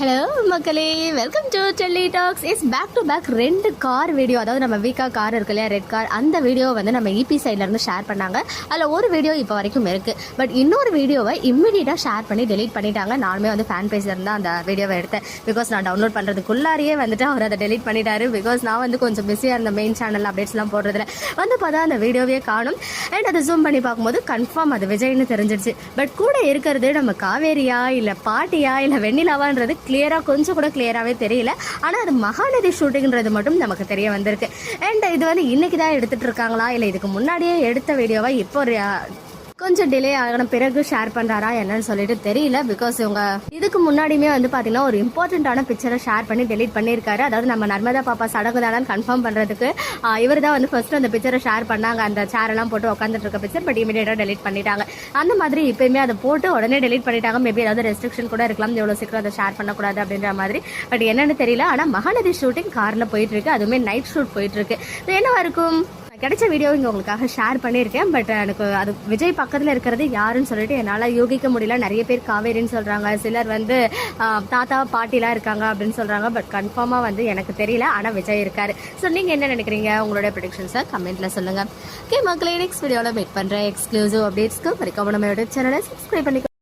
Hello மக்களே, welcome to Delhi talks. Is back to back 2 car video. அதாவது நம்ம வீக்கா கார் இருக்கு இல்லையா, ரெட் கார், அந்த வீடியோ வந்து நம்ம இபி சைட்லேருந்து ஷேர் பண்ணாங்க. அதில் ஒரு வீடியோ இப்போ வரைக்கும் இருக்குது. பட் இன்னொரு வீடியோவை இம்மிடியட்டாக ஷேர் பண்ணி டெலீட் பண்ணிட்டாங்க. நானுமே வந்து ஃபேன் பேஜில் இருந்தால் அந்த வீடியோவை எடுத்தேன். பிகாஸ் நான் டவுன்லோட் பண்ணுறதுக்குள்ளாரியே வந்துட்டு அவர் அதை டெலீட் பண்ணிட்டாரு. பிகாஸ் நான் வந்து கொஞ்சம் பிஸியாக இருந்த மெயின் சேனல் அப்டேட்ஸ்லாம் போடுறதுல வந்து பார்த்தா அந்த வீடியோவே காணும். அண்ட் அதை ஜூம் பண்ணி பார்க்கும்போது கன்ஃபார்ம் அது விஜய்னு தெரிஞ்சிடுச்சு. பட் கூட இருக்கிறது நம்ம காவேரியா இல்லை பாட்டியா இல்லை வெண்ணிலாவான்றது கிளியராக கொஞ்சம் கூட கிளியராகவே தெரியல. ஆனால் அது மகாநதி ஷூட்டிங்கிறது மட்டும் நமக்கு தெரிய வந்திருக்கு. அண்ட் இது வந்து இன்னைக்கு தான் எடுத்துட்டு இருக்காங்களா இல்லை இதுக்கு முன்னாடியே எடுத்த வீடியோவா இப்போ கொஞ்சம் டிலே ஆகின பிறகு ஷேர் பண்ணுறாரா என்னன்னு சொல்லிட்டு தெரியல. பிகாஸ் இவங்க இதுக்கு முன்னாடியுமே வந்து பார்த்தீங்கன்னா ஒரு இம்பார்ட்டண்ட்டான பிக்சரை ஷேர் பண்ணி டெலீட் பண்ணியிருக்காரு. அதாவது நம்ம நர்மதா பாப்பா சடங்கு தான் கன்ஃபார்ம் பண்ணுறதுக்கு இவர் தான் வந்து ஃபர்ஸ்ட் அந்த பிக்சரை ஷேர் பண்ணாங்க. அந்த சேரெல்லாம் போட்டு உட்காந்துட்டு இருக்க பிக்சர். பட் இமீடியட்டாக டெலீட் பண்ணிட்டாங்க. அந்த மாதிரி இப்போயுமே அதை போட்டு உடனே டெலீட் பண்ணிட்டாங்க. மேபி ஏதாவது ரெஸ்ட்ரிக்ஷன் கூட இருக்கலாம், எவ்வளோ சீக்கிரம் அதை ஷேர் பண்ணக்கூடாது அப்படின்ற மாதிரி. பட் என்னன்னு தெரியல. ஆனால் மகாநதி ஷூட்டிங் காரில் போயிட்டு இருக்கு. அதுவுமே நைட் ஷூட் போயிட்டு இருக்கு. என்னவா இருக்கும்? கிடைச்ச வீடியோ இங்கே உங்களுக்காக ஷேர் பண்ணியிருக்கேன். பட் எனக்கு அது விஜய் பக்கத்தில் இருக்கிறது யாருன்னு சொல்லிட்டு என்னால் யூகிக்க முடியல. நிறைய பேர் காவேரின்னு சொல்கிறாங்க, சிலர் வந்து தாத்தா பாட்டிலாம் இருக்காங்க அப்படின்னு சொல்கிறாங்க. பட் கன்ஃபார்மாக வந்து எனக்கு தெரியல. ஆனால் விஜய் இருக்காரு. ஸோ நீங்கள் என்ன நினைக்கிறீங்க? உங்களுடைய ப்ரெடிக்ஷன்ஸை கமெண்ட்டில் சொல்லுங்கள். ஓகே மக்களே, நெக்ஸ்ட் வீடியோவில் மீட் பண்ணுறேன். எக்ஸ்க்ளூசிவ் அப்டேட்ஸ்க்கு மறக்காம நம்ம யூடியூப் சேனலை சப்ஸ்கிரைப் பண்ணிக்கோ.